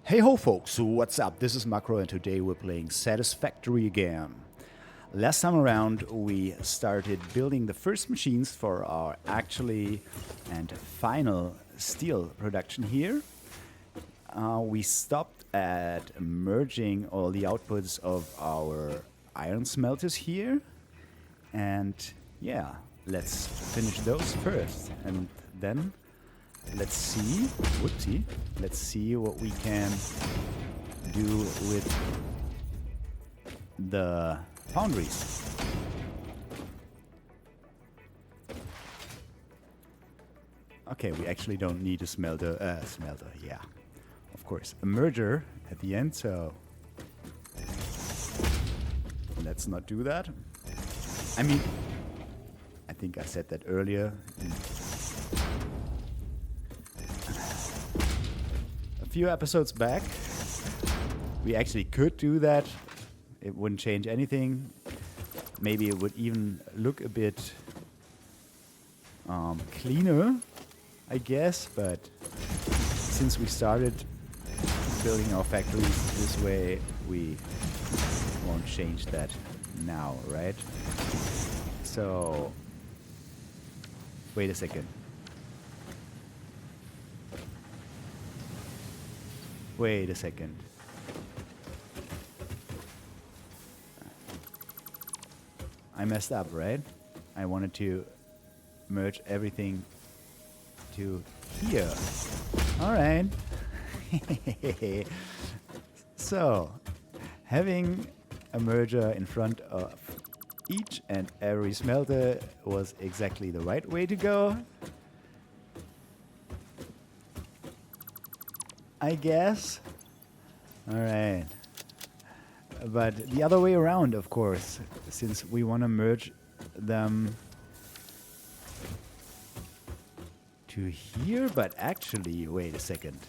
Hey ho folks, what's up? This is Macro and today we're playing Satisfactory again. Last time around we started building the first machines for our actually and final steel production here. We stopped at merging all the outputs of our iron smelters here. And yeah, let's finish those first and then let's see what we can do with the foundries. Okay, we actually don't need a smelter, yeah. Of course, a merger at the end, so let's not do that. I mean, I think I said that earlier. Few episodes back, we actually could do that. It wouldn't change anything. Maybe it would even look a bit cleaner, I guess. But since we started building our factories this way, we won't change that now, right? So, wait a second. Wait a second. I messed up, right? I wanted to merge everything to here. All right. So, having a merger in front of each and every smelter was exactly the right way to go, I guess. All right. But the other way around, of course, since we want to merge them to here, but actually, wait a second.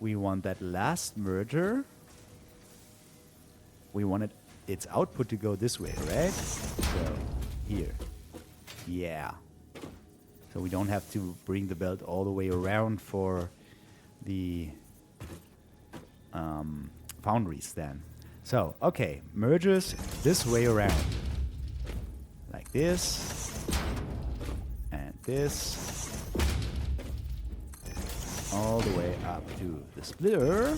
We want that last merger. We wanted its output to go this way, right? So, here. Yeah. So we don't have to bring the belt all the way around for the foundries then. So, okay, mergers this way around. Like this. And this. All the way up to the splitter.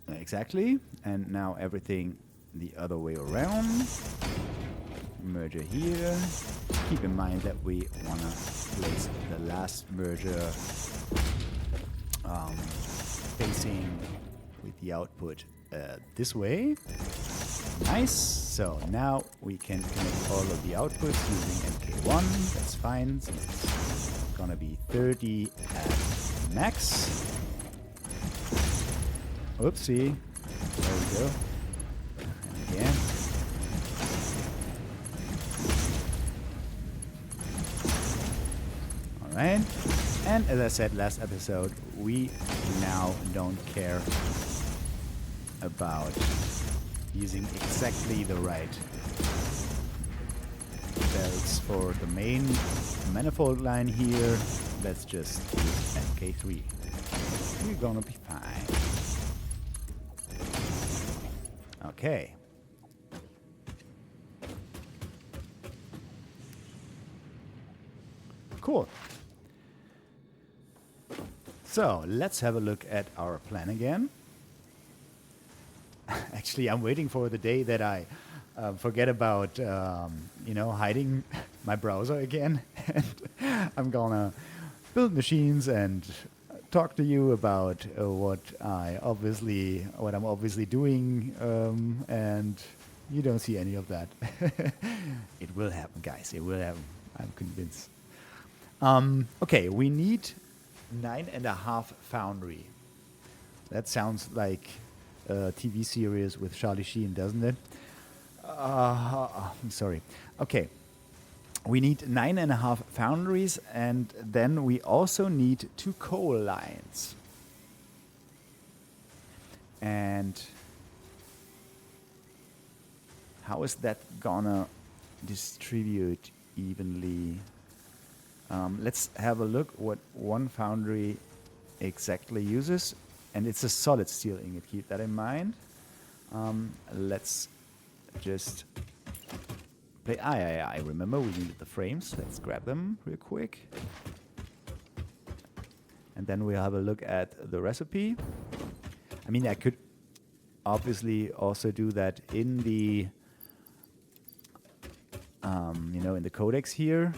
Exactly. And now everything the other way around. Merger here. Keep in mind that we want to place the last merger facing with the output this way. Nice. So now we can connect all of the outputs using MK1. That's fine. So it's gonna be 30 at max. Oopsie. There we go. And again. Right? And as I said last episode, we now don't care about using exactly the right belts for the main manifold line here. Let's just use MK3. We're gonna be fine. Okay. Cool. So, let's have a look at our plan again. Actually, I'm waiting for the day that I forget about, hiding my browser again. And I'm gonna build machines and talk to you about what I'm obviously doing, and you don't see any of that. It will happen, guys. It will happen. I'm convinced. Okay, we need 9.5 foundry. That sounds like a TV series with Charlie Sheen, doesn't it? I'm sorry. Okay. We need 9.5 foundries, and then we also need 2 coal lines. And how is that gonna distribute evenly Let's have a look what one foundry exactly uses. And it's a solid steel ingot, keep that in mind. Let's just play. I remember we needed the frames. Let's grab them real quick. And then we'll have a look at the recipe. I mean, I could obviously also do that in the, you know, in the codex here,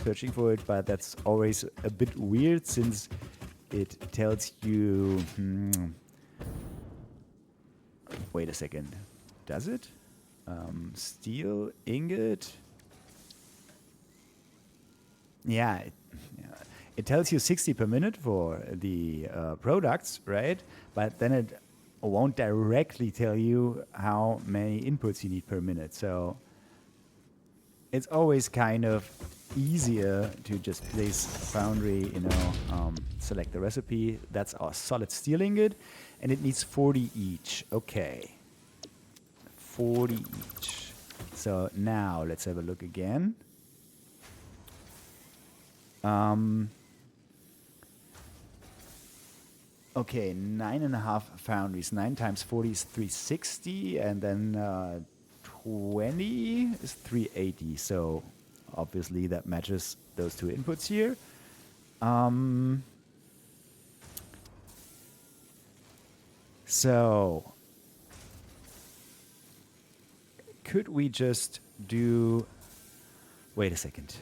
searching for it, but that's always a bit weird since it tells you, wait a second, does it? Steel ingot. Yeah, it tells you 60 per minute for the products, right? But then it won't directly tell you how many inputs you need per minute. So it's always kind of easier to just place a foundry, you know, select the recipe. That's our solid steel ingot, and it needs 40 each. Okay, 40 each. So now let's have a look again. Okay, 9.5 foundries. 9 times 40 is 360, and then 20 is 380. So obviously that matches those two inputs here. So could we just do, wait a second,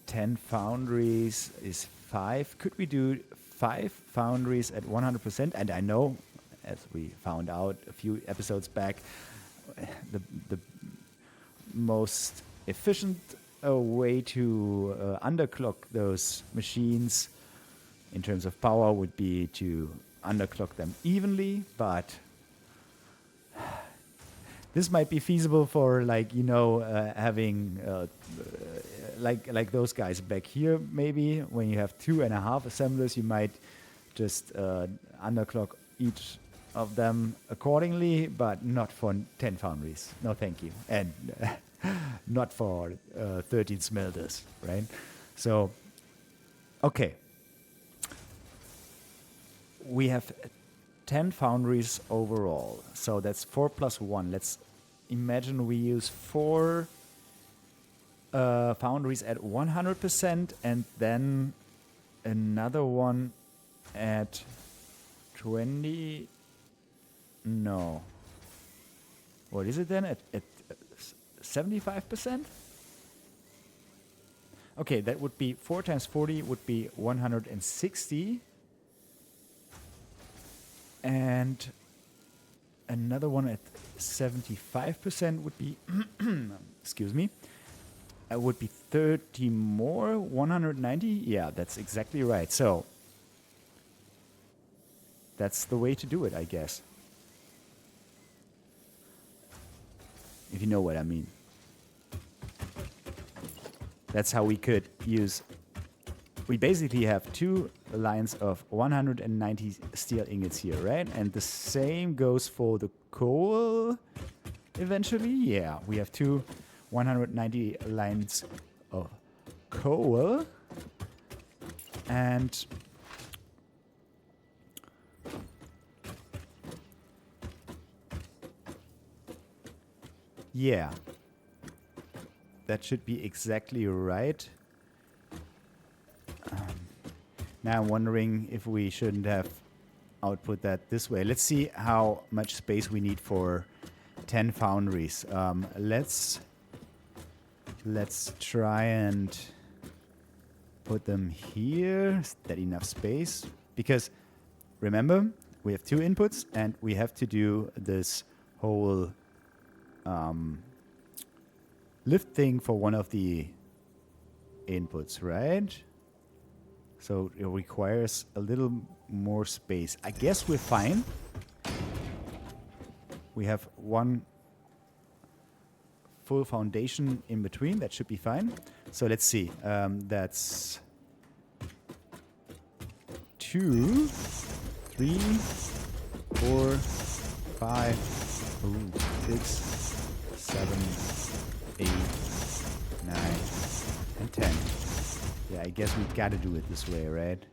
10 foundries is 5. Could we do 5 foundries at 100%? And I know, as we found out a few episodes back, the most efficient way to underclock those machines in terms of power would be to underclock them evenly, but this might be feasible for, like, you know, having like those guys back here. Maybe when you have 2.5 assemblers, you might just underclock each of them accordingly, but not for 10 foundries. No, thank you, and not for 13 smelters, right? So, okay, we have 10 foundries overall. So that's 4 plus 1. Let's imagine we use 4 foundries at 100% and then another one at 20. No. What is it then? At 75%? Okay, that would be 4 times 40 would be 160. And another one at 75% would be, excuse me, would be 30 more, 190. Yeah, that's exactly right. So that's the way to do it, I guess. If you know what I mean. That's how we could use. We basically have 2 lines of 190 steel ingots here, right? And the same goes for the coal eventually. Yeah, we have 2 190 lines of coal. And yeah, that should be exactly right. Now I'm wondering if we shouldn't have output that this way. Let's see how much space we need for 10 foundries. Let's try and put them here. Is that enough space? Because remember, we have 2 inputs and we have to do this whole lift thing for one of the inputs, right? So it requires a little more space. I guess we're fine. We have 1 full foundation in between. That should be fine. So let's see. That's 2, 3, 4, 5, 6, 7, 8, 9, and 10. Yeah, I guess we gotta do it this way, right?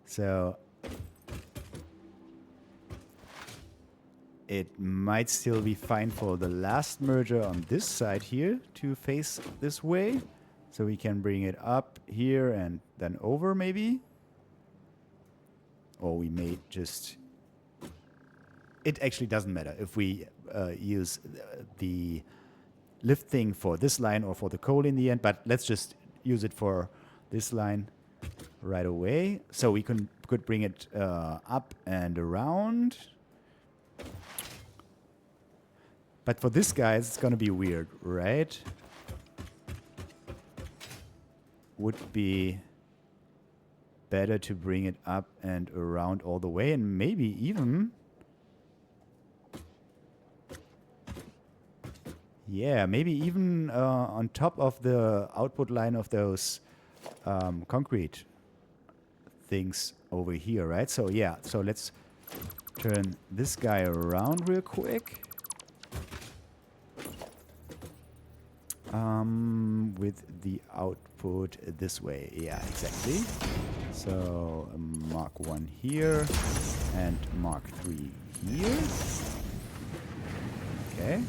So it might still be fine for the last merger on this side here to face this way. So we can bring it up here and then over maybe. Or we may just... It actually doesn't matter if we use the lift thing for this line or for the coal in the end, but let's just use it for this line right away. So we could bring it up and around. But for this guy, it's gonna be weird, right? Would be better to bring it up and around all the way, and maybe even... Yeah, maybe even on top of the output line of those concrete things over here, right? So yeah, so let's turn this guy around real quick. With the output this way. Yeah, exactly. So Mark 1 here and Mark 3 here. Okay.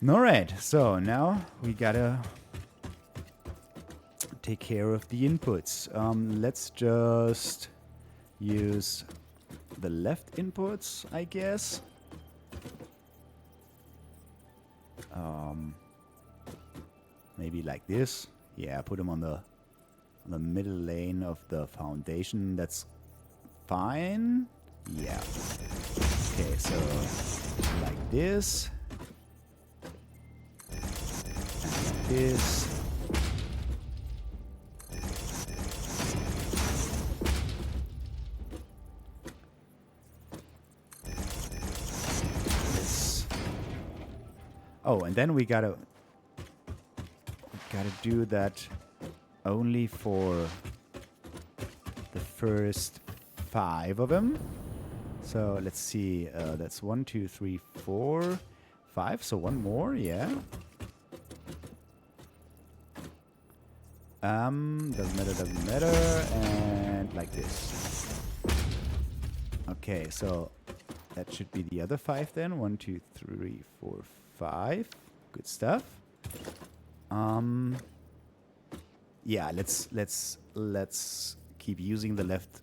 Alright, so now we gotta take care of the inputs. Let's just use the left inputs, I guess. Maybe like this. Yeah, put them on the middle lane of the foundation. That's fine. Yeah. Okay, so like this. And like this. Oh, and then we gotta do that only for the first 5 of them. So let's see, that's 1, 2, 3, 4, 5. So one more, yeah. Doesn't matter, and like this. Okay, so that should be the other 5 then. 1, 2, 3, 4, 5. Good stuff. Yeah, let's keep using the left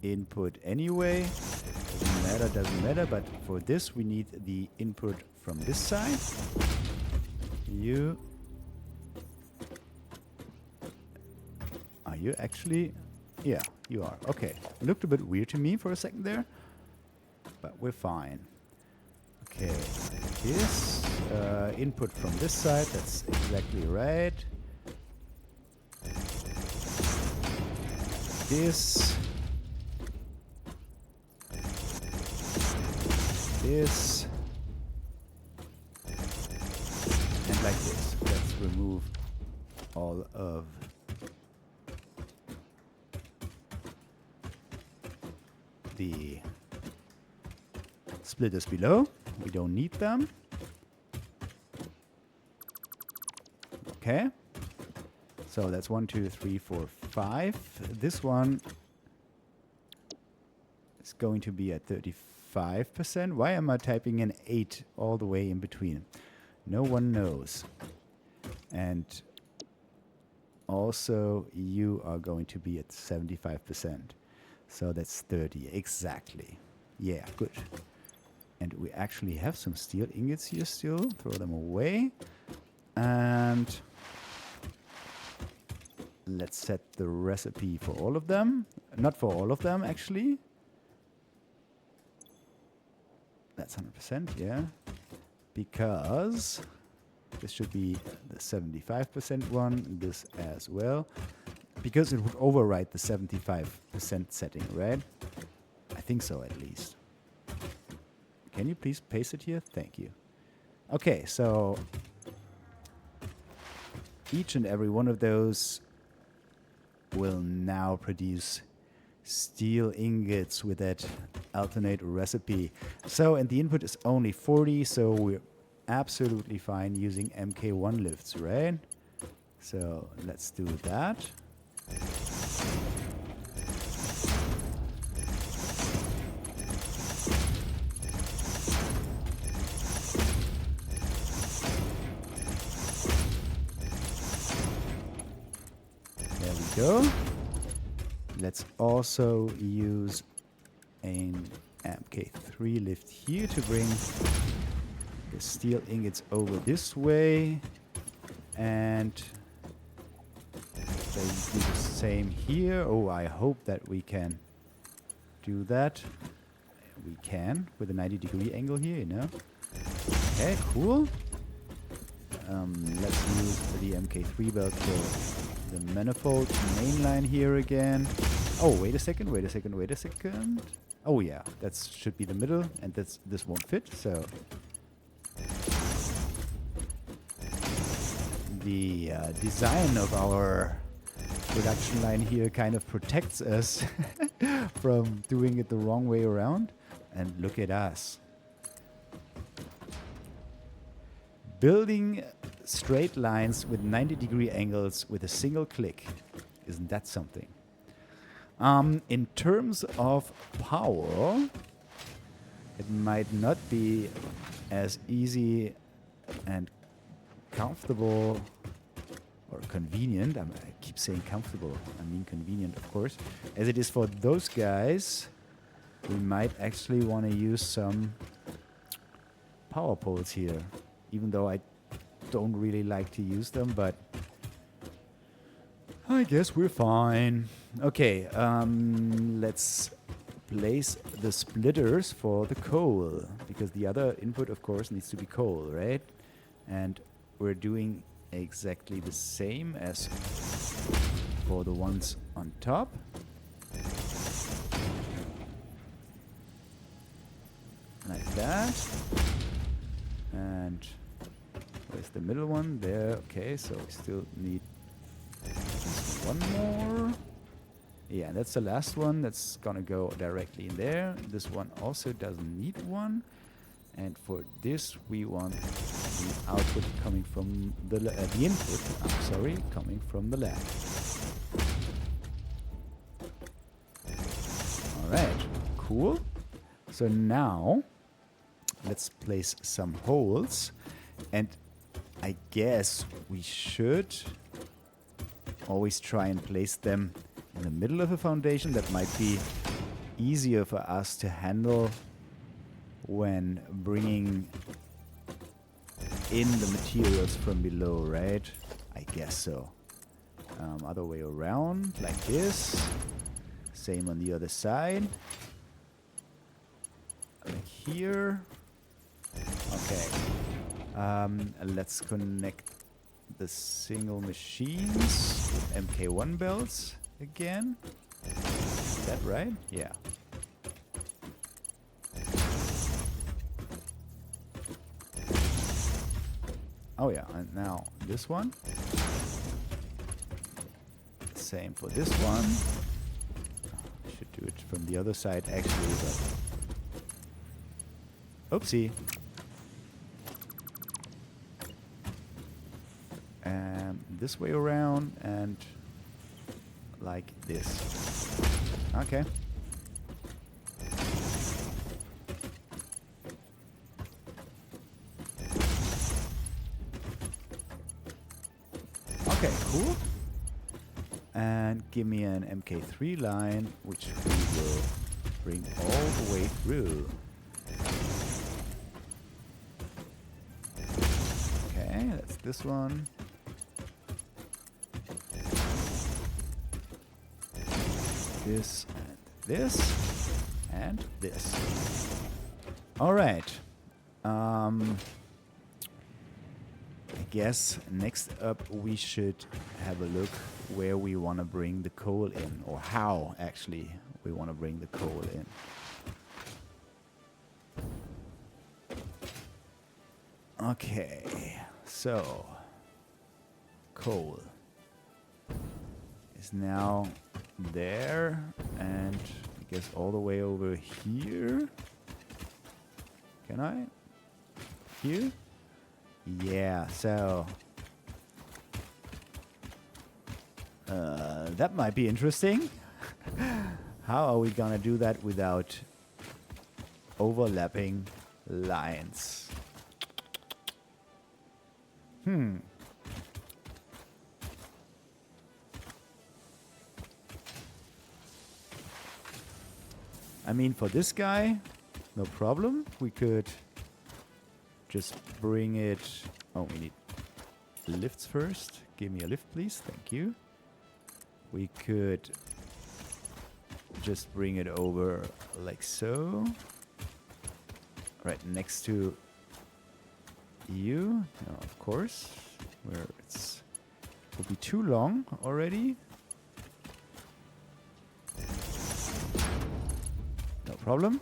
input anyway. Doesn't matter, but for this we need the input from this side. Are you actually? Yeah, you are. Okay. Looked a bit weird to me for a second there, but we're fine. Okay, this input from this side, that's exactly right. This. This. And like this. Let's remove all of the splitters below. We don't need them. Okay. So that's 1, 2, 3, 4, 5. This one is going to be at 35%. Why am I typing an 8 all the way in between? No one knows. And also you are going to be at 75%. So that's 30. Exactly. Yeah, good. And we actually have some steel ingots here still. Throw them away. And let's set the recipe for all of them. Not for all of them, actually. That's 100%, yeah. Because this should be the 75% one. This as well. Because it would override the 75% setting, right? I think so, at least. Can you please paste it here? Thank you. Okay, so each and every one of those will now produce steel ingots with that alternate recipe. So, and the input is only 40, so we're absolutely fine using MK1 lifts, right? So let's do that. There we go. Let's also use an MK3 lift here to bring the steel ingots over this way, and they do the same here. Oh, I hope that we can do that. We can with a 90-degree angle here, you know. Okay, cool. Let's use the MK3 belt for the manifold mainline here again. Oh, wait a second. Oh yeah, that should be the middle, and this won't fit, so the design of our production line here kind of protects us from doing it the wrong way around. And look at us. Building straight lines with 90-degree angles with a single click. Isn't that something? In terms of power, it might not be as easy and comfortable or convenient. I keep saying comfortable, I mean convenient, of course, as it is for those guys. We might actually want to use some power poles here, even though I don't really like to use them, but I guess we're fine. Okay, let's place the splitters for the coal, because the other input, of course, needs to be coal, right? And we're doing exactly the same as for the ones on top. Like that. And where's the middle one? There. Okay, so we still need one more. Yeah, that's the last one. That's gonna go directly in there. This one also doesn't need one. And for this, we want the output coming from the input. I'm sorry, coming from the lab. All right, cool. So now let's place some holes, and I guess we should always try and place them in the middle of a foundation. That might be easier for us to handle when bringing in the materials from below, right? I guess so. Other way around, like this. Same on the other side. Like here. Okay. Let's connect the single machines with MK1 belts again. Is that right? Yeah. Oh yeah, and now this one. Same for this one. I should do it from the other side actually, but oopsie. And this way around and like this. Okay. Okay, cool. And give me an MK3 line, which we will bring all the way through. Okay, that's this one. This and this and this. All right. I guess next up we should have a look where we want to bring the coal in, or how actually we want to bring the coal in. Okay, so coal is now there, and I guess all the way over here. Can I? Here? Yeah, so that might be interesting. How are we gonna do that without overlapping lines? I mean, for this guy, no problem. We could just bring it... Oh, we need lifts first. Give me a lift, please. Thank you. We could just bring it over like so. Right next to you. No, of course. Where it's... will be too long already. No problem.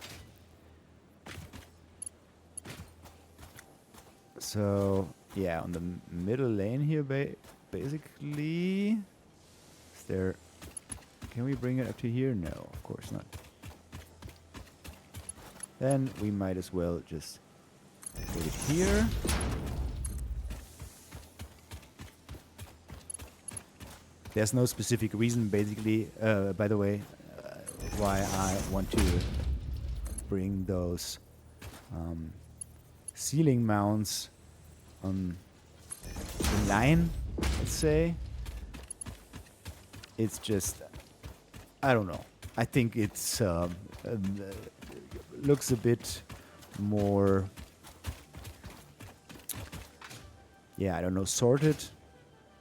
So, yeah, on the middle lane here, basically... Is there... Can we bring it up to here? No, of course not. Then we might as well just put it here. There's no specific reason, basically, by the way, why I want to bring those ceiling mounts on the line, let's say. It's just, I don't know. I think it's looks a bit more, yeah, I don't know, sorted,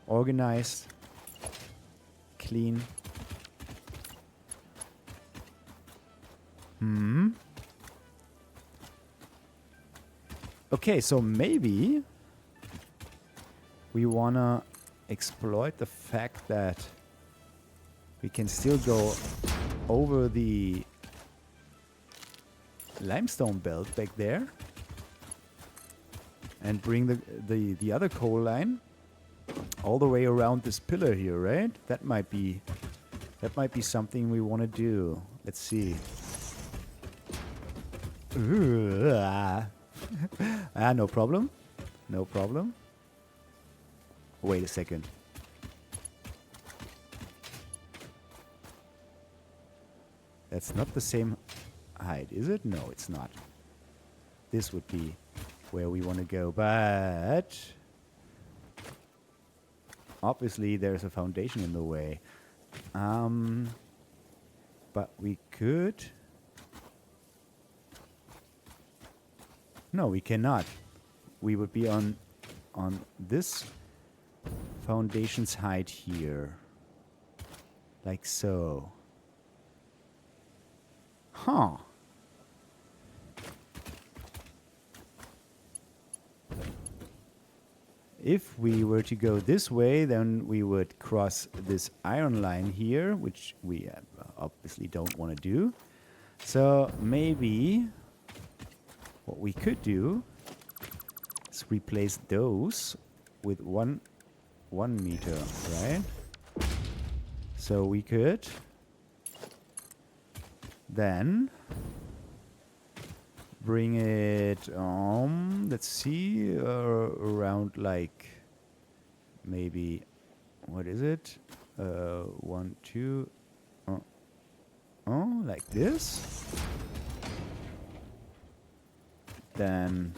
organized, clean. Okay, so maybe we wanna exploit the fact that we can still go over the limestone belt back there and bring the other coal line all the way around this pillar here, right? That might be something we want to do. Let's see. No problem. No problem. Wait a second. That's not the same height, is it? No, it's not. This would be where we want to go, but obviously there's a foundation in the way. But we could... No, we cannot. We would be on this foundation's height here. Like so. Huh. If we were to go this way, then we would cross this iron line here, which we obviously don't want to do. So maybe what we could do is replace those with one meter, right? So we could then bring it, let's see, around like maybe, what is it? 1, 2, like this. Then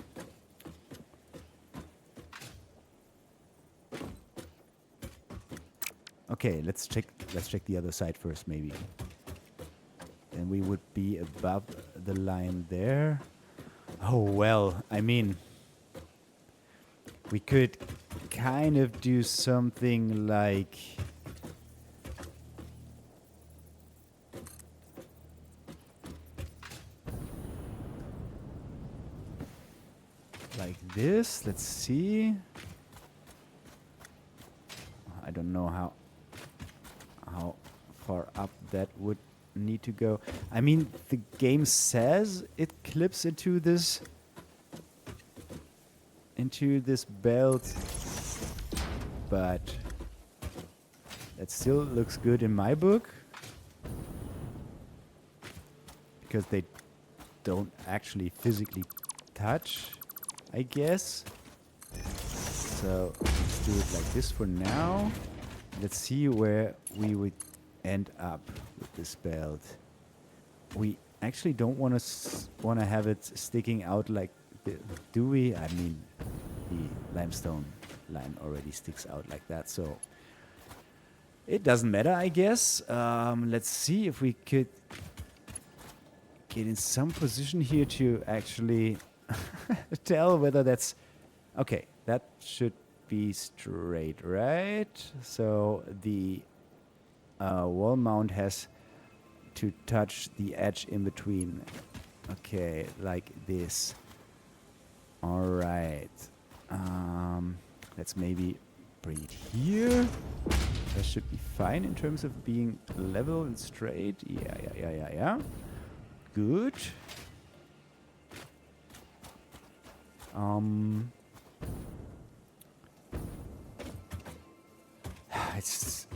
okay, let's check the other side first, maybe. And we would be above the line there. Oh, well, I mean, we could kind of do something like... like this. Let's see. I don't know how far up that would need to go. I mean, the game says it clips into this belt, but that still looks good in my book because they don't actually physically touch, I guess. So let's do it like this for now. Let's see where we would end up with this belt. We actually don't want to have it sticking out like do we? I mean, the limestone line already sticks out like that, so it doesn't matter, I guess. Let's see if we could get in some position here to actually tell whether that's okay. That should be straight, right? So the wall mount has to touch the edge in between. Okay, like this. All right. Let's maybe bring it here. That should be fine in terms of being level and straight. Yeah. Good. It's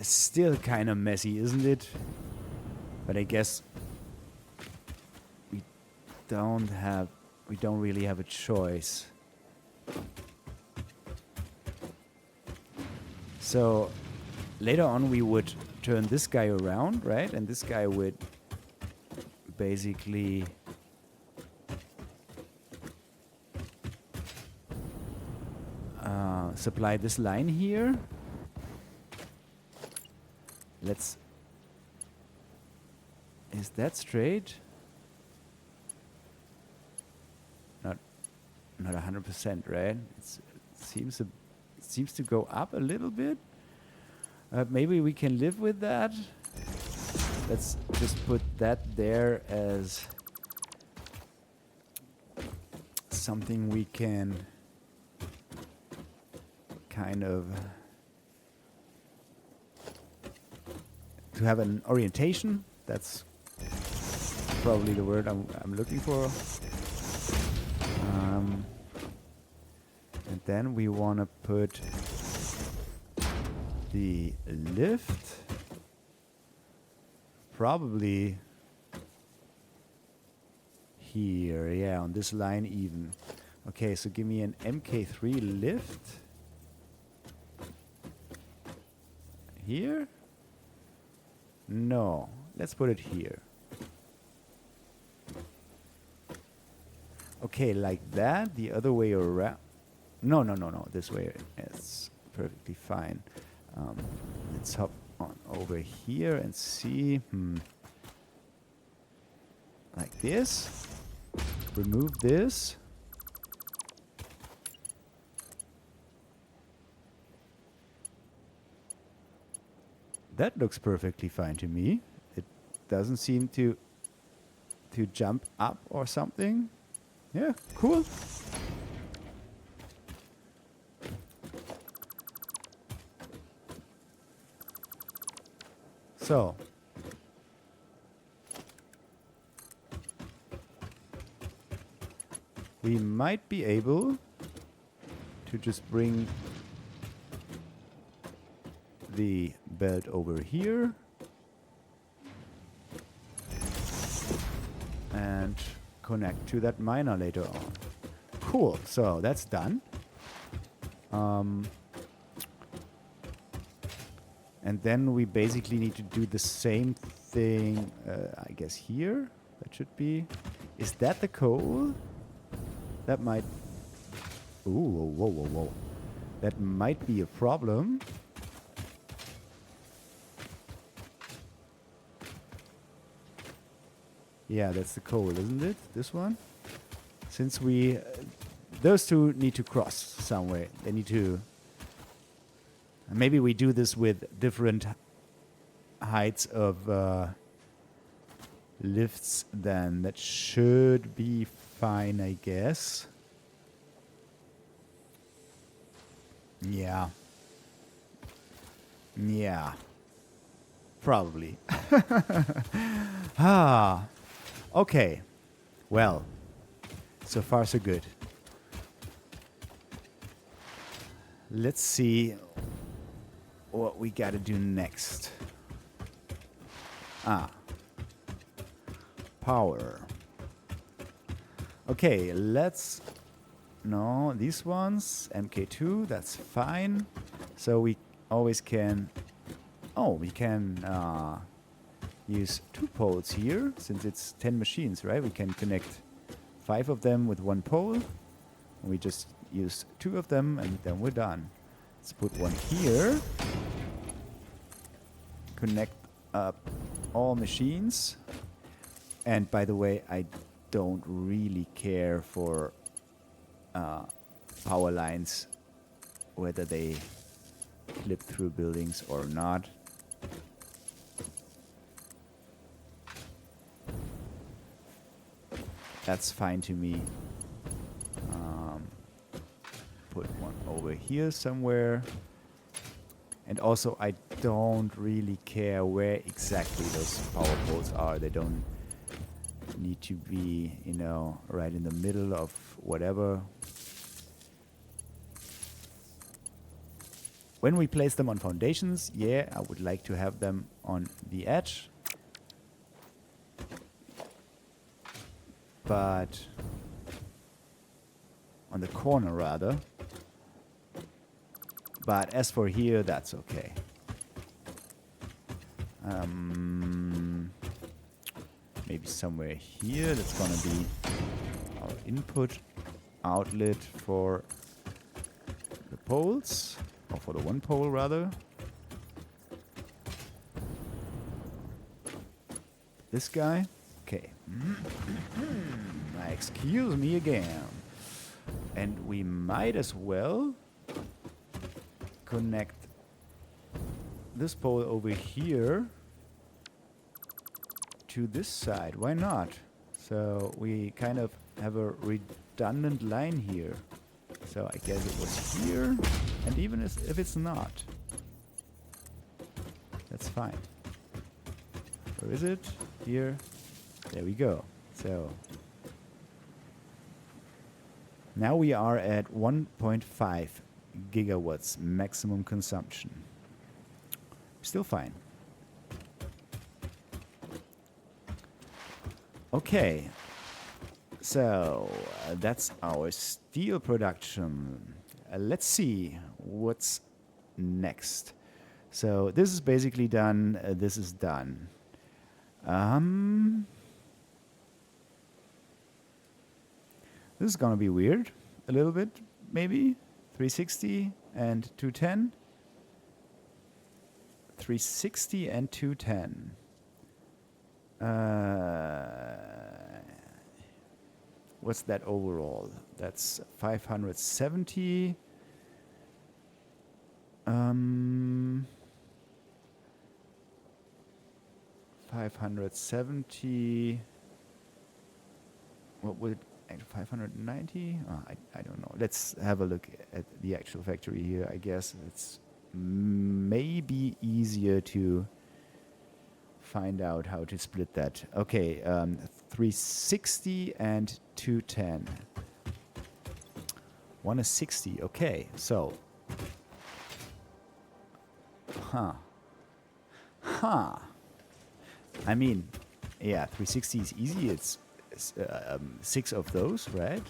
still kind of messy, isn't it? But I guess we don't really have a choice. So later on we would turn this guy around, right? And this guy would basically supply this line here. Is that straight? Not 100%, right? It seems to go up a little bit. Maybe we can live with that. Let's just put that there as something we can kind of to have an orientation. That's probably the word I'm looking for. And then we want to put the lift probably here, yeah, on this line even. Okay, so give me an MK3 lift here. No, let's put it here. Okay, like that. The other way around. No. This way is perfectly fine. Let's hop on over here and see. Like this. Remove this. That looks perfectly fine to me. It doesn't seem to jump up or something. Yeah, cool. So we might be able to just bring the belt over here and connect to that miner later on. Cool, so that's done. And then we basically need to do the same thing, I guess here. That should be... Is that the coal? That might... Ooh, whoa. That might be a problem. Yeah, that's the coal, isn't it? This one? Since we... those two need to cross somewhere. They need to... Maybe we do this with different heights of lifts then. That should be fine, I guess. Yeah. Probably. Okay. Well, so far so good. Let's see what we gotta do next. Power. Okay, let's No, these ones, MK2, that's fine. So we always can, oh, we can use 2 poles here, since it's 10 machines, right? We can connect 5 of them with 1 pole. We just use 2 of them, and then we're done. Let's put one here. Connect up all machines. And by the way, I don't really care for power lines, whether they clip through buildings or not. That's fine to me. Put one over here somewhere. And also, I don't really care where exactly those power poles are. They don't need to be, you know, right in the middle of whatever. When we place them on foundations, yeah, I would like to have them on the edge. But on the corner rather. But as for here, that's okay. Maybe somewhere here, that's gonna be our input outlet for the poles, or for the 1 pole rather. This guy, okay. Excuse me again. And we might as well connect this pole over here to this side. Why not? So we kind of have a redundant line here. So I guess it was here, and even if it's not, that's fine. Where is it? Here. There we go. So now we are at 1.5 gigawatts maximum consumption. Still fine. Okay, so that's our steel production. Let's see what's next. So this is basically done. This is done. This is gonna be weird, a little bit, maybe. 360 and 210. 360 and 210. What's that overall? That's 570. 570. What would 590? I don't know. Let's have a look at the actual factory here. I guess it's maybe easier to find out how to split that. Okay, 360 and 210. One is 60. Okay, so. I mean, yeah, 360 is easy. It's 6 of those, right?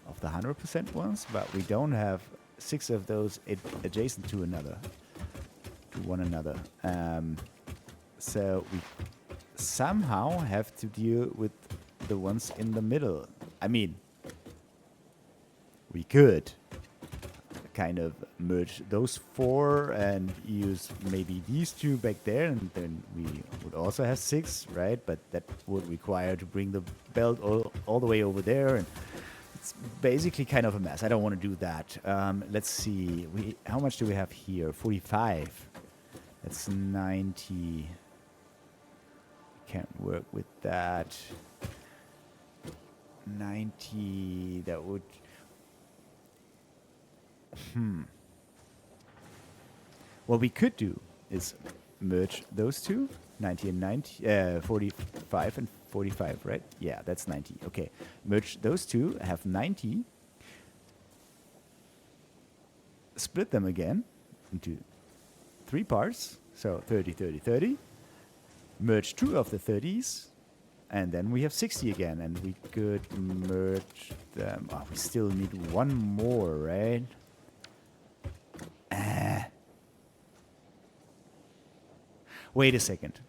Of the 100% ones, but we don't have 6 of those adjacent to one another. So we somehow have to deal with the ones in the middle. I mean, we could kind of merge those 4 and use maybe these 2 back there, and then we would also have 6, right? But that would require to bring the belt all the way over there, and it's basically kind of a mess. I don't want to do that. Let's see. How much do we have here? 45. That's 90. Can't work with that. 90. That would. What we could do is merge those 2, 90 and 90, 45 and 45, right? Yeah, that's 90. Okay, merge those 2, have 90, split them again into 3 parts, so 30, 30, 30, merge 2 of the 30s, And then we have 60 again, and we could merge them. Oh, we still need one more, right? Wait a second.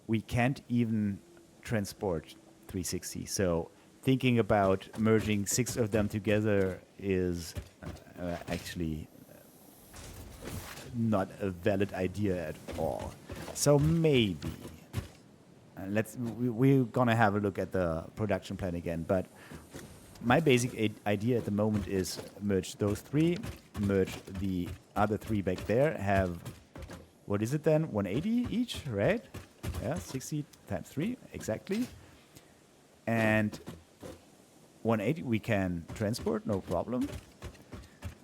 We can't even transport 360. So thinking about merging 6 of them together is actually not a valid idea at all. So maybe we're gonna have a look at the production plan again. But my basic idea at the moment is merge those 3, merge the other 3 back there, have, what is it then? 180 each, right? Yeah, 60 times 3, exactly. And 180 we can transport, no problem.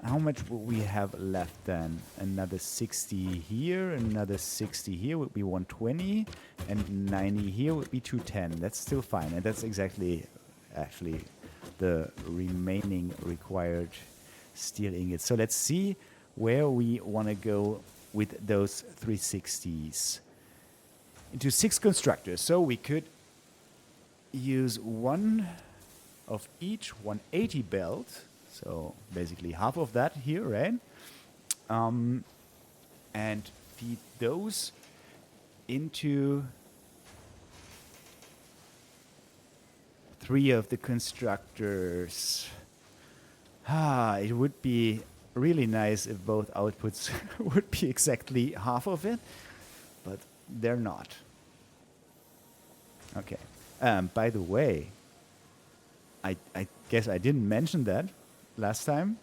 How much will we have left then? Another 60 here, another 60 here would be 120, and 90 here would be 210. That's still fine, and that's exactly actually the remaining required steel ingots. So let's see where we want to go with those 360s. Into 6 constructors. So we could use one of each 180 belt. So basically half of that here, right? And feed those into 3 of the constructors. It would be really nice if both outputs would be exactly half of it, but they're not. Okay. By the way, I guess I didn't mention that last time.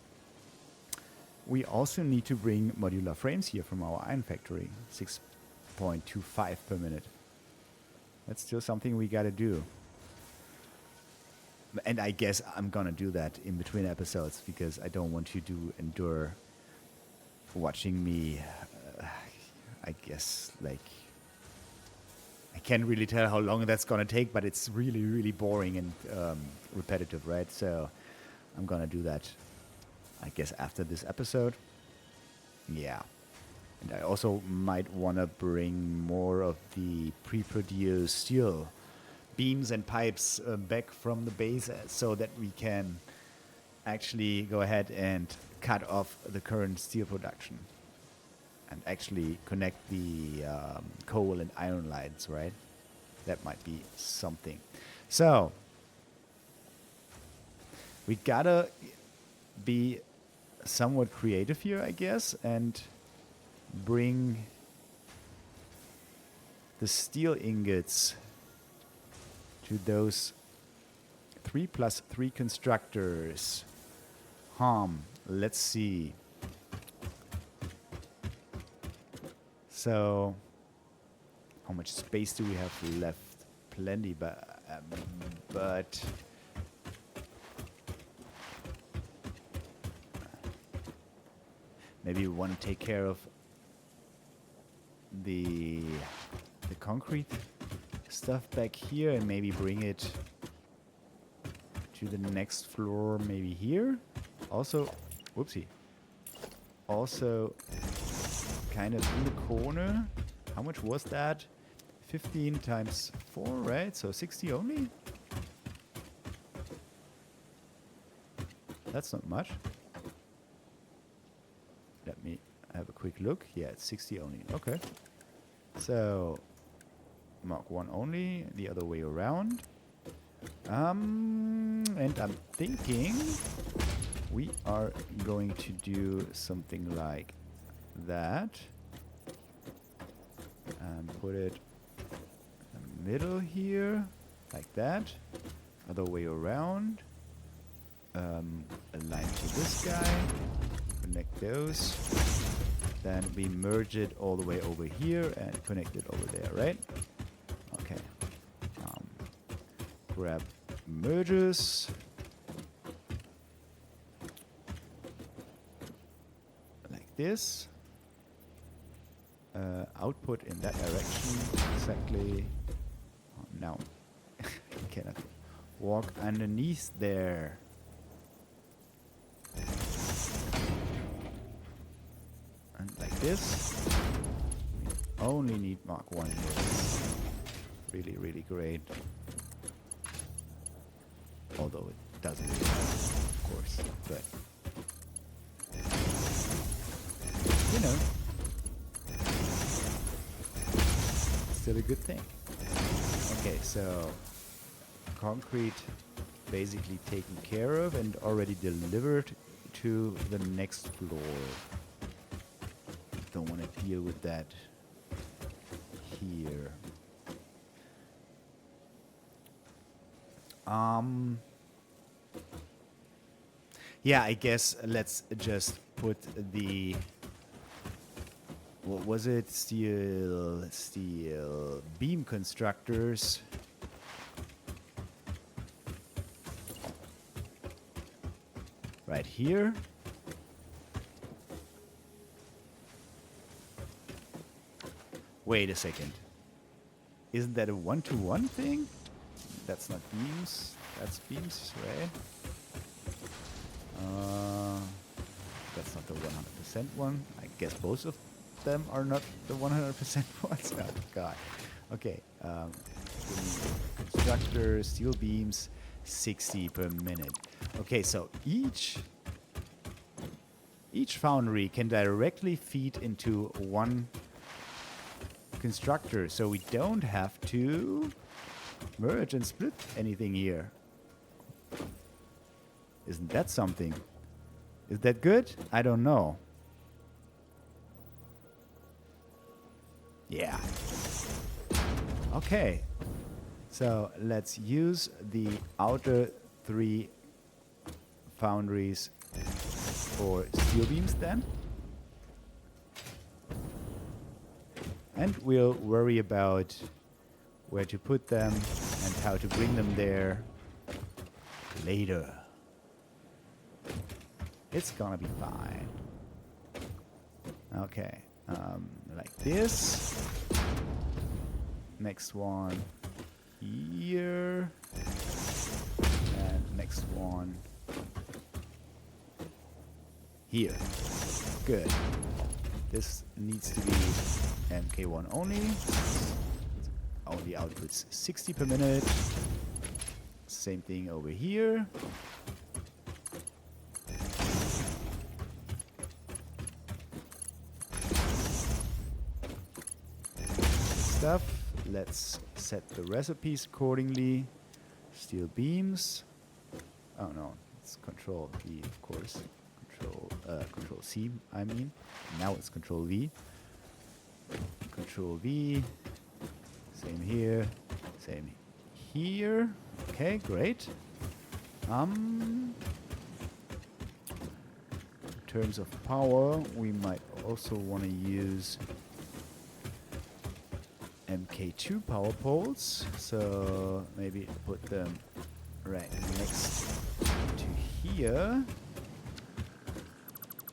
We also need to bring modular frames here from our iron factory, 6.25 per minute. That's still something we gotta do. And I guess I'm gonna do that in between episodes because I don't want you to endure watching me, I guess, like, I can't really tell how long that's gonna take, but it's really, really boring and repetitive, right? So I'm gonna do that, I guess, after this episode. Yeah. And I also might wanna bring more of the pre-produced steel beams and pipes back from the base so that we can actually go ahead and cut off the current steel production and actually connect the coal and iron lines, right? That might be something. So we gotta be somewhat creative here, I guess, and bring the steel ingots to those 3+3 constructors. Let's see. So, how much space do we have left? Plenty, but maybe we want to take care of the concrete stuff back here and maybe bring it to the next floor, maybe here. Also, whoopsie. Also, kind of in the corner. How much was that? 15 times 4, right? So 60 only? That's not much. Let me have a quick look. Yeah, it's 60 only. Okay. So, Mark 1 only, the other way around. And I'm thinking we are going to do something like that. And put it in the middle here, like that. Other way around. Align to this guy. Connect those. Then we merge it all the way over here and connect it over there, right? Okay. Grab merges. Like this. Output in that direction. Exactly. Oh, now you cannot walk underneath there. And like this. We only need Mark 1 here. really, really great. Although it doesn't really matter, of course, but you know, still a good thing. Okay, so concrete basically taken care of and already delivered to the next floor. Don't want to deal with that here. Yeah, I guess let's just put the, what was it? Steel beam constructors. Right here. Wait a second. Isn't that a one-to-one thing? That's not beams. That's beams, right? That's not the 100% one. I guess both of them are not the 100% ones. Oh, God. Okay. Constructors, steel beams, 60 per minute. Okay, so each foundry can directly feed into one constructor, so we don't have to merge and split anything here. Isn't that something? Is that good? I don't know. Yeah. Okay. So let's use the outer 3 foundries for steel beams then. And we'll worry about where to put them and how to bring them there later. It's gonna be fine. Okay, like this. Next one here. And next one here. Good. This needs to be MK1 only. Only outputs 60 per minute. Same thing over here. Stuff. Let's set the recipes accordingly. Steel beams. Oh no, it's Control V, of course. Control C, I mean. Now it's Control V. Control V. Same here. Same here. Okay, great. In terms of power, we might also want to use MK2 power poles. So maybe put them right next to here.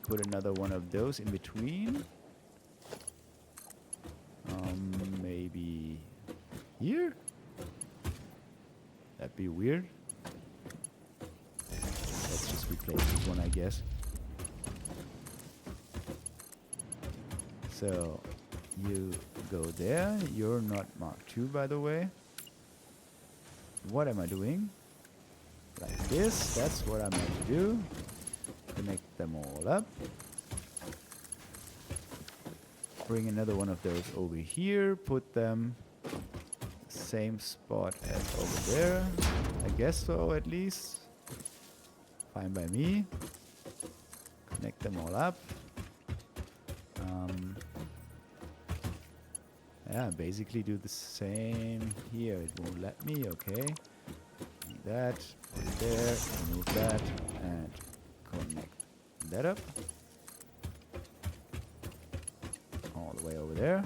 Put another one of those in between. Maybe here? That'd be weird. Let's just replace this one, I guess. So you go there. You're not Mark II, by the way. What am I doing? Like this. That's what I'm going to do. Connect them all up. Bring another one of those over here. Put them same spot as over there. I guess so, at least. Fine by me. Connect them all up. Yeah, basically do the same here. It won't let me. Okay. Do that. Put it there. Remove that. And connect that up. All the way over there.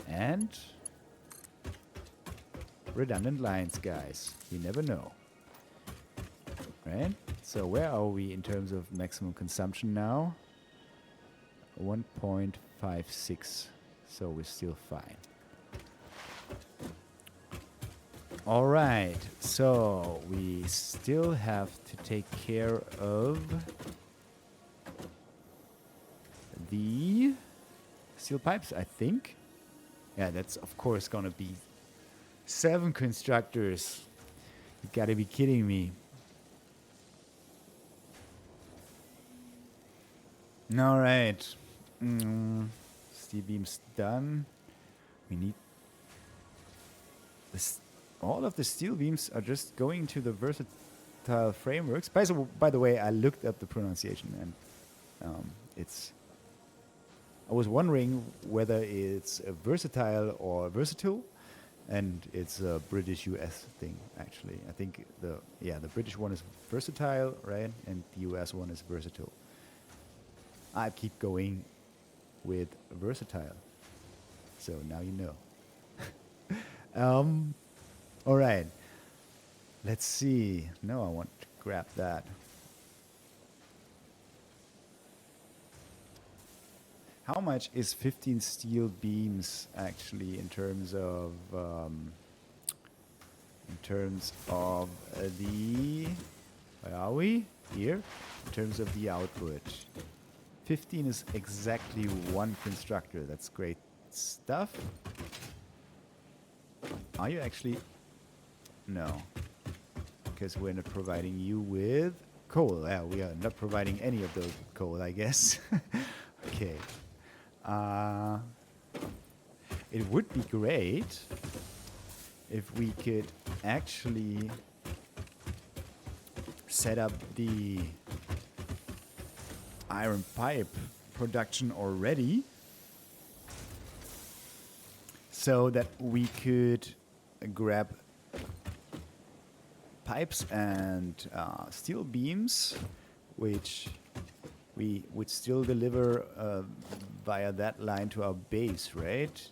And redundant lines, guys. You never know. Right? So where are we in terms of maximum consumption now? 1.56. So we're still fine. All right. So we still have to take care of the steel pipes, I think. Yeah, that's of course gonna be 7 constructors. You gotta be kidding me. All right. Steel beams done. We need this. All of the steel beams are just going to the versatile frameworks. By the way, I looked up the pronunciation, and it's. I was wondering whether it's a versatile or versatile, and it's a British-US thing actually. I think the British one is versatile, right, and the US one is versatile. I keep going with versatile, so now you know. All right. Let's see. No, I want to grab that. How much is 15 steel beams actually in terms of the, where are we? Here. In terms of the output. 15 is exactly 1 constructor. That's great stuff. Are you actually? No. Because we're not providing you with coal. Yeah, we are not providing any of those coal, I guess. Okay. It would be great if we could actually set up the iron pipe production already so that we could grab pipes and steel beams, which we would still deliver via that line to our base, right?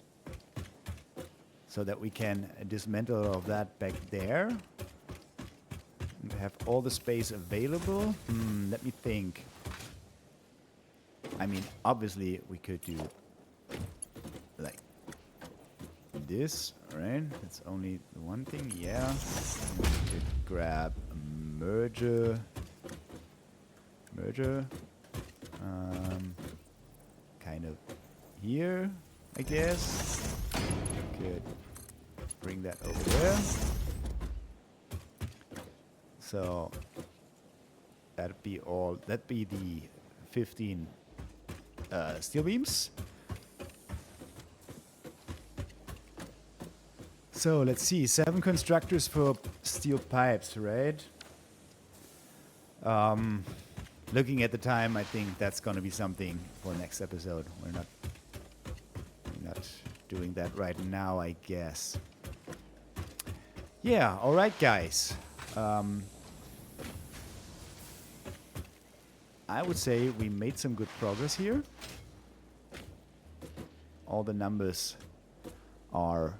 So that we can dismantle all of that back there and have all the space available. Let me think. I mean, obviously we could do like this, right? That's only the one thing, yeah. We could grab a merger, kind of here, I guess. Could bring that over there. So that'd be all. That'd be the 15 steel beams. So let's see, 7 constructors for steel pipes, right? Looking at the time, I think that's going to be something for next episode. We're not doing that right now, I guess. Yeah, all right, guys. I would say we made some good progress here. All the numbers are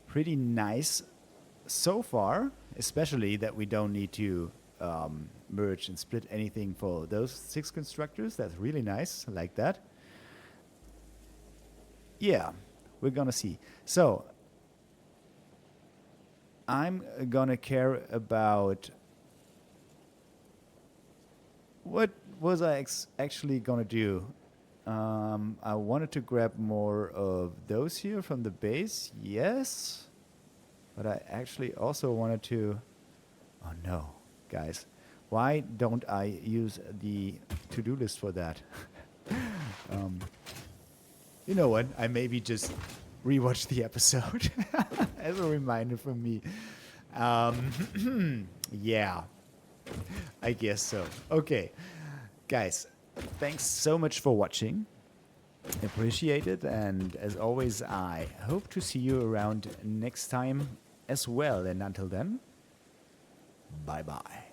pretty nice so far, especially that we don't need to merge and split anything for those 6 constructors. That's really nice. I like that. Yeah, we're gonna see. So I'm gonna care about what was I actually gonna do. I wanted to grab more of those here from the base, yes, but I actually also wanted to, oh no, guys, why don't I use the to-do list for that? You know what, I maybe just rewatch the episode as a reminder for me. Yeah, I guess so. Okay, guys, thanks so much for watching. Appreciate it, and as always, I hope to see you around next time as well. And until then, bye bye.